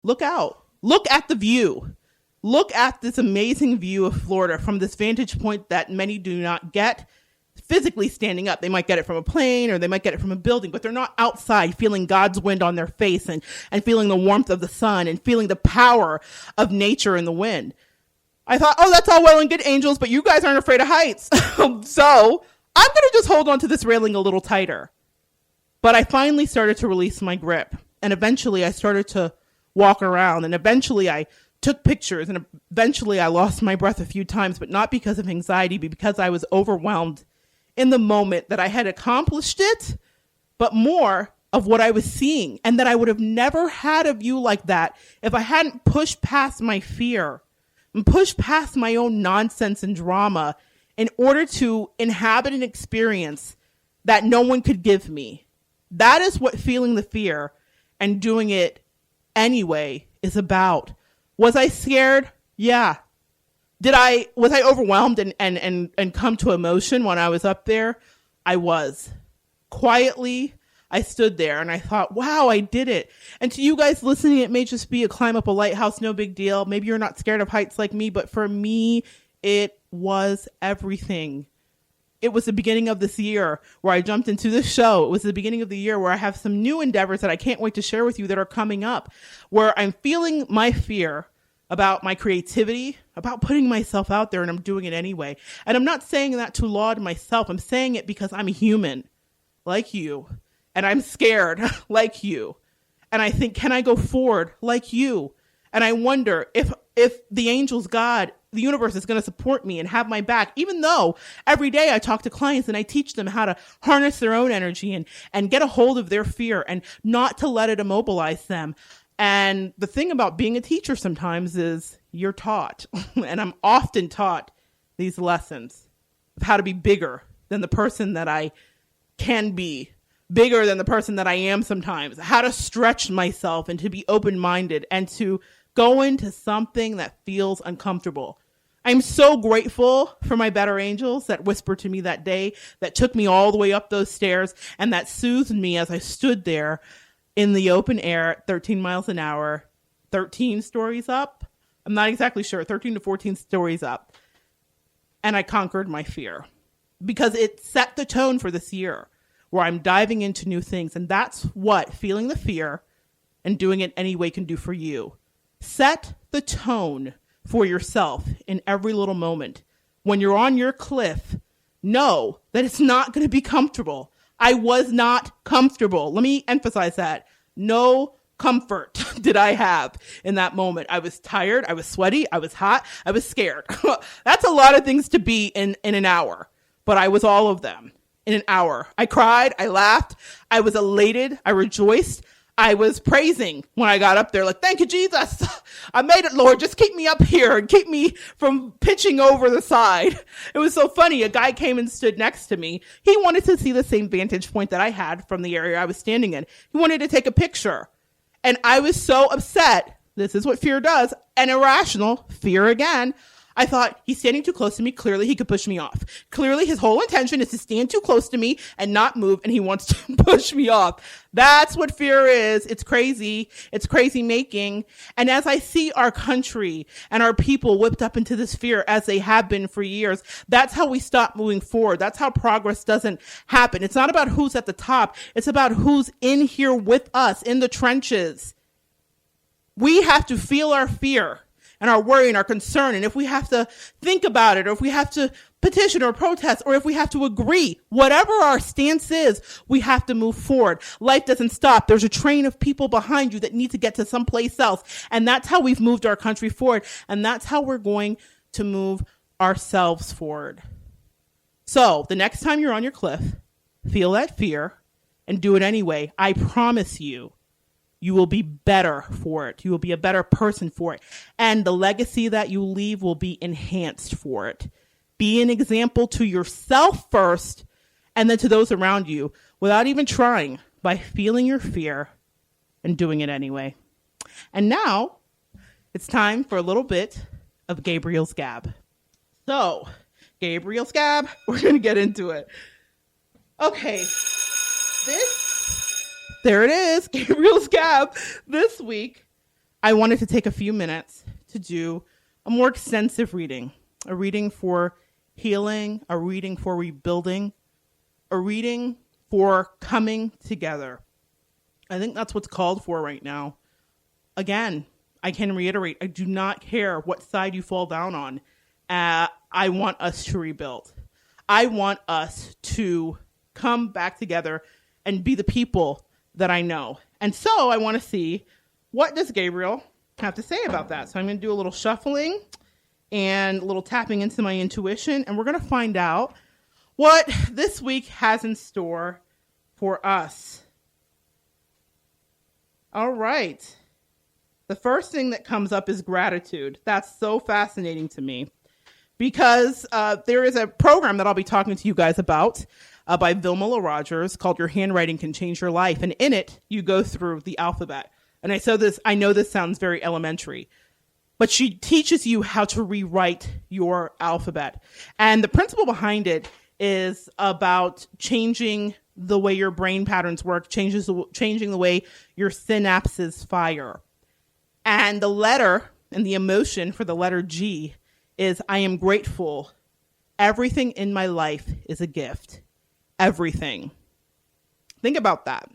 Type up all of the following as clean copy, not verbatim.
look out. Look at the view. Look at this amazing view of Florida from this vantage point that many do not get physically standing up. They might get it from a plane or they might get it from a building, but they're not outside feeling God's wind on their face and feeling the warmth of the sun and feeling the power of nature and the wind. I thought, oh, that's all well and good, angels, but you guys aren't afraid of heights. So I'm going to just hold on to this railing a little tighter. But I finally started to release my grip. And eventually I started to walk around. And eventually I took pictures. And eventually I lost my breath a few times, but not because of anxiety, but because I was overwhelmed in the moment that I had accomplished it, but more of what I was seeing. And that I would have never had a view like that if I hadn't pushed past my fear and pushed past my own nonsense and drama in order to inhabit an experience that no one could give me. That is what feeling the fear and doing it anyway is about. Was I scared? Yeah. Was I overwhelmed and come to emotion when I was up there? I was. Quietly, I stood there and I thought, wow, I did it. And to you guys listening, it may just be a climb up a lighthouse, no big deal. Maybe you're not scared of heights like me, but for me, it was everything. It was the beginning of this year where I jumped into this show. It was the beginning of the year where I have some new endeavors that I can't wait to share with you that are coming up, where I'm feeling my fear about my creativity, about putting myself out there, and I'm doing it anyway. And I'm not saying that to laud myself. I'm saying it because I'm human, like you, and I'm scared, like you. And I think, can I go forward like you? And I wonder if the angels, God, the universe is going to support me and have my back, even though every day I talk to clients and I teach them how to harness their own energy and get a hold of their fear and not to let it immobilize them. And the thing about being a teacher sometimes is you're taught, and I'm often taught these lessons of how to be bigger than the person that I can be, bigger than the person that I am sometimes, how to stretch myself and to be open-minded and to go into something that feels uncomfortable. I'm so grateful for my better angels that whispered to me that day, that took me all the way up those stairs and that soothed me as I stood there in the open air at 13 miles an hour, 13 stories up. I'm not exactly sure, 13 to 14 stories up. And I conquered my fear because it set the tone for this year where I'm diving into new things. And that's what feeling the fear and doing it anyway can do for you. Set the tone for yourself in every little moment. When you're on your cliff, know that it's not going to be comfortable. I was not comfortable. Let me emphasize that. No comfort did I have in that moment. I was tired. I was sweaty. I was hot. I was scared. That's a lot of things to be in an hour, but I was all of them in an hour. I cried. I laughed. I was elated. I rejoiced. I was praising when I got up there, like, thank you, Jesus. I made it, Lord. Just keep me up here and keep me from pitching over the side. It was so funny. A guy came and stood next to me. He wanted to see the same vantage point that I had from the area I was standing in. He wanted to take a picture. And I was so upset. This is what fear does. And irrational fear again. I thought, he's standing too close to me. Clearly, he could push me off. Clearly, his whole intention is to stand too close to me and not move, and he wants to push me off. That's what fear is. It's crazy. It's crazy making. And as I see our country and our people whipped up into this fear, as they have been for years, that's how we stop moving forward. That's how progress doesn't happen. It's not about who's at the top. It's about who's in here with us in the trenches. We have to feel our fear and our worry and our concern. And if we have to think about it, or if we have to petition or protest, or if we have to agree, whatever our stance is, we have to move forward. Life doesn't stop. There's a train of people behind you that need to get to someplace else. And that's how we've moved our country forward. And that's how we're going to move ourselves forward. So the next time you're on your cliff, feel that fear and do it anyway. I promise you, you will be better for it. You will be a better person for it. And the legacy that you leave will be enhanced for it. Be an example to yourself first, and then to those around you, without even trying, by feeling your fear and doing it anyway. And now, it's time for a little bit of Gabriel's Gab. So, Gabriel's Gab, we're going to get into it. Okay, there it is, Gabriel's Gab. This week, I wanted to take a few minutes to do a more extensive reading, a reading for healing, a reading for rebuilding, a reading for coming together. I think that's what's called for right now. Again, I can reiterate, I do not care what side you fall down on. I want us to rebuild. I want us to come back together and be the people that I know. And so I want to see, what does Gabriel have to say about that? So I'm going to do a little shuffling and a little tapping into my intuition, and we're going to find out what this week has in store for us. All right. The first thing that comes up is gratitude. That's so fascinating to me because there is a program that I'll be talking to you guys about by Vilma Rogers called Your Handwriting Can Change Your Life. And in it, you go through the alphabet. And I know this sounds very elementary, but she teaches you how to rewrite your alphabet. And the principle behind it is about changing the way your brain patterns work, changing the way your synapses fire. And the letter and the emotion for the letter G is I am grateful. Everything in my life is a gift. Everything. Think about that.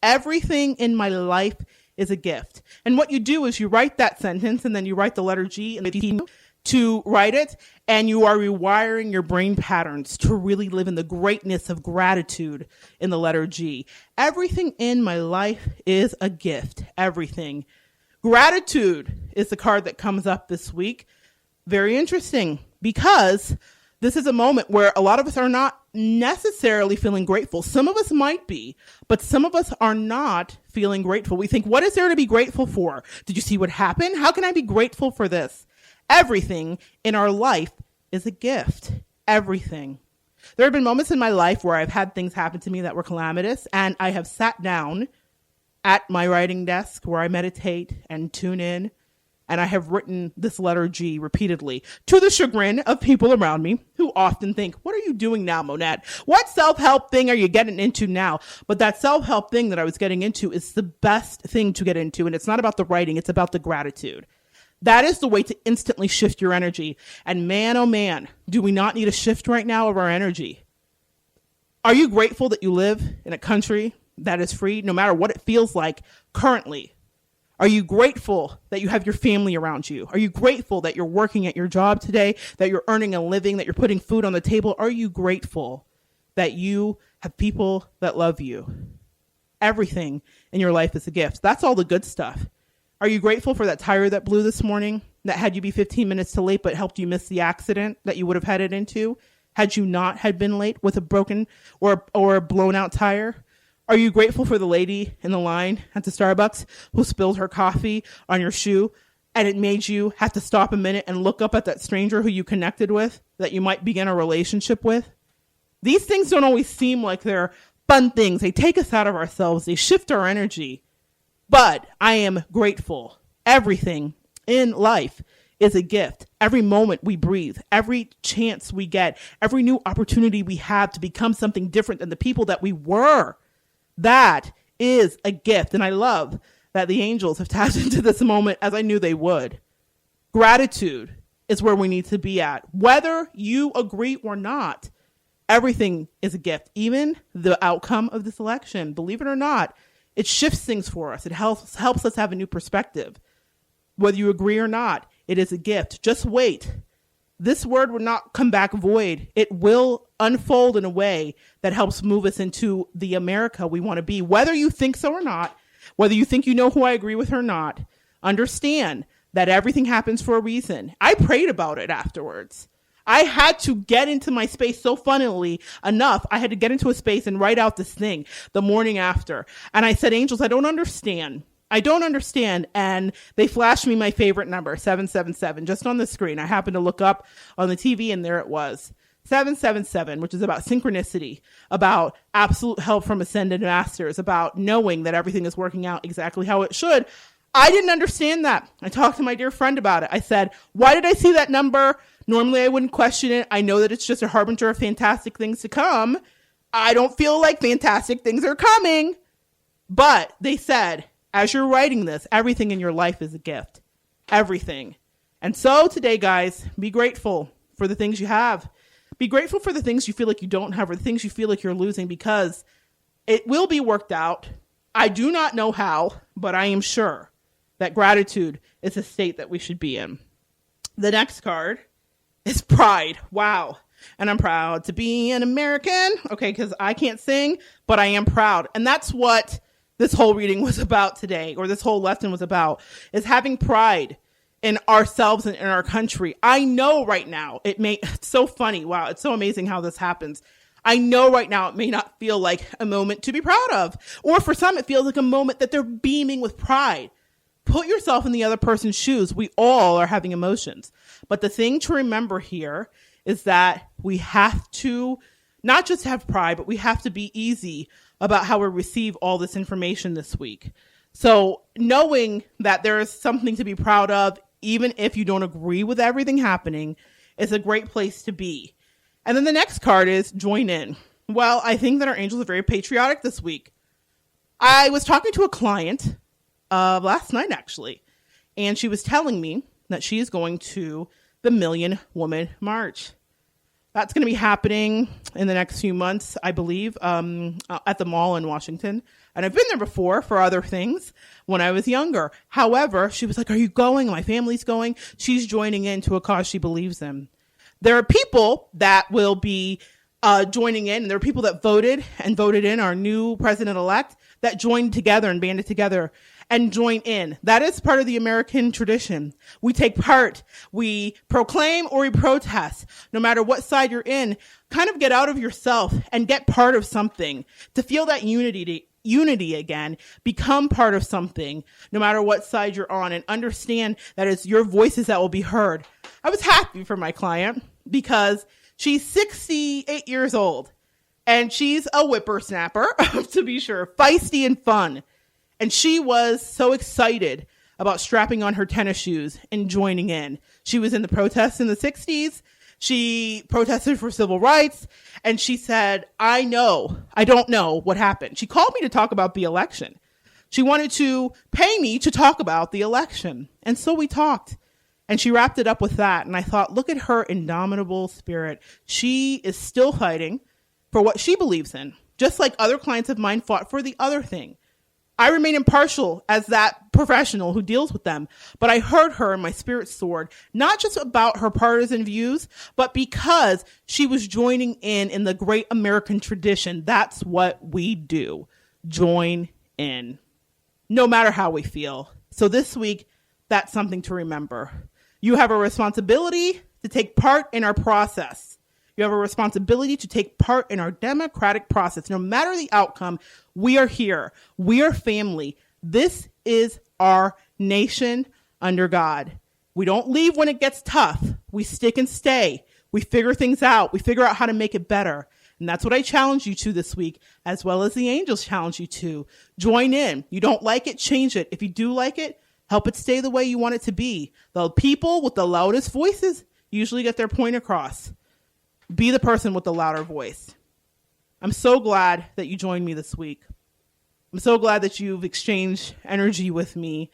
Everything in my life is a gift. And what you do is you write that sentence and then you write the letter G and continue to write it, and you are rewiring your brain patterns to really live in the greatness of gratitude in the letter G. Everything in my life is a gift. Everything. Gratitude is the card that comes up this week. Very interesting because this is a moment where a lot of us are not necessarily feeling grateful. Some of us might be, but some of us are not feeling grateful. We think, what is there to be grateful for? Did you see what happened? How can I be grateful for this? Everything in our life is a gift. Everything. There have been moments in my life where I've had things happen to me that were calamitous, and I have sat down at my writing desk where I meditate and tune in, and I have written this letter G repeatedly to the chagrin of people around me who often think, what are you doing now, Monette? What self-help thing are you getting into now? But that self-help thing that I was getting into is the best thing to get into, and it's not about the writing, it's about the gratitude. That is the way to instantly shift your energy. And man, oh man, do we not need a shift right now of our energy? Are you grateful that you live in a country that is free, no matter what it feels like currently? Are you grateful that you have your family around you? Are you grateful that you're working at your job today, that you're earning a living, that you're putting food on the table? Are you grateful that you have people that love you? Everything in your life is a gift. That's all the good stuff. Are you grateful for that tire that blew this morning that had you be 15 minutes too late but helped you miss the accident that you would have headed into had you not had been late with a broken or a blown out tire? Are you grateful for the lady in the line at the Starbucks who spilled her coffee on your shoe and it made you have to stop a minute and look up at that stranger who you connected with that you might begin a relationship with? These things don't always seem like they're fun things. They take us out of ourselves. They shift our energy. But I am grateful. Everything in life is a gift. Every moment we breathe, every chance we get, every new opportunity we have to become something different than the people that we were, that is a gift. And I love that the angels have tapped into this moment as I knew they would. Gratitude is where we need to be at. Whether you agree or not, everything is a gift. Even the outcome of this election, believe it or not, it shifts things for us. It helps us have a new perspective. Whether you agree or not, it is a gift. Just wait. This word will not come back void. It will unfold in a way that helps move us into the America we want to be. Whether you think so or not, whether you think you know who I agree with or not, understand that everything happens for a reason. I prayed about it afterwards. I had to get into my space so funnily enough. I had to get into a space and write out this thing the morning after. And I said, angels, I don't understand. I don't understand. And they flashed me my favorite number, 777, just on the screen. I happened to look up on the TV and there it was. 777, which is about synchronicity, about absolute help from ascended masters, about knowing that everything is working out exactly how it should. I didn't understand that. I talked to my dear friend about it. I said, why did I see that number? Normally I wouldn't question it. I know that it's just a harbinger of fantastic things to come. I don't feel like fantastic things are coming. But they said, As you're writing this, everything in your life is a gift. Everything. And so today, guys, be grateful for the things you have. Be grateful for the things you feel like you don't have or the things you feel like you're losing, because it will be worked out. I do not know how, but I am sure that gratitude is a state that we should be in. The next card is pride. Wow. And I'm proud to be an American. Okay, because I can't sing, but I am proud. And that's what this whole reading was about today, or this whole lesson was about, is having pride in ourselves and in our country. I know right now it's so funny. Wow. It's so amazing how this happens. I know right now it may not feel like a moment to be proud of, or for some, it feels like a moment that they're beaming with pride. Put yourself in the other person's shoes. We all are having emotions. But the thing to remember here is that we have to not just have pride, but we have to be easy about how we receive all this information this week. So knowing that there is something to be proud of, even if you don't agree with everything happening, is a great place to be. And then the next card is join in. Well, I think that our angels are very patriotic this week. I was talking to a client last night, actually, and she was telling me that she is going to the Million Woman March. That's going to be happening in the next few months, I believe, at the mall in Washington. And I've been there before for other things when I was younger. However, she was like, are you going? My family's going. She's joining into a cause she believes in. There are people that will be joining in, and there are people that voted in our new president-elect that joined together and banded together and join in. That is part of the American tradition. We take part, we proclaim or we protest. No matter what side you're in, kind of get out of yourself and get part of something to feel that unity again, become part of something, no matter what side you're on, and understand that it's your voices that will be heard. I was happy for my client because she's 68 years old and she's a whippersnapper, to be sure, feisty and fun. And she was so excited about strapping on her tennis shoes and joining in. She was in the protests in the 60s. She protested for civil rights. And she said, I don't know what happened. She called me to talk about the election. She wanted to pay me to talk about the election. And so we talked. And she wrapped it up with that. And I thought, look at her indomitable spirit. She is still fighting for what she believes in, just like other clients of mine fought for the other thing. I remain impartial as that professional who deals with them, but I heard her and my spirit soared, not just about her partisan views, but because she was joining in the great American tradition. That's what we do. Join in, no matter how we feel. So this week, that's something to remember. You have a responsibility to take part in our process. You have a responsibility to take part in our democratic process. No matter the outcome, we are here. We are family. This is our nation under God. We don't leave when it gets tough. We stick and stay. We figure things out. We figure out how to make it better. And that's what I challenge you to this week, as well as the angels challenge you to. Join in. You don't like it, change it. If you do like it, help it stay the way you want it to be. The people with the loudest voices usually get their point across. Be the person with the louder voice. I'm so glad that you joined me this week. I'm so glad that you've exchanged energy with me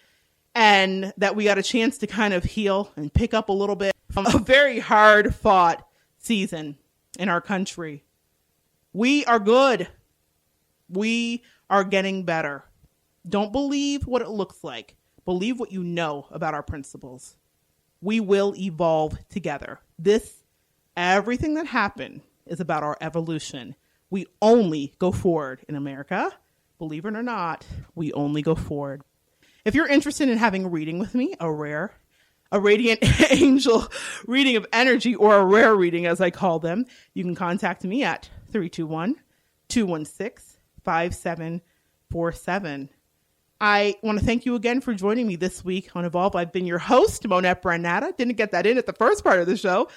and that we got a chance to kind of heal and pick up a little bit from a very hard fought season in our country. We are good. We are getting better. Don't believe what it looks like. Believe what you know about our principles. We will evolve together. Everything that happened is about our evolution. We only go forward in America. Believe it or not, we only go forward. If you're interested in having a reading with me, a radiant angel reading of energy, or a rare reading as I call them, you can contact me at 321-216-5747. I want to thank you again for joining me this week on Evolve. I've been your host, Monette Brann-Natta. Didn't get that in at the first part of the show,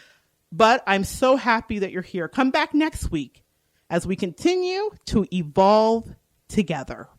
but I'm so happy that you're here. Come back next week as we continue to evolve together.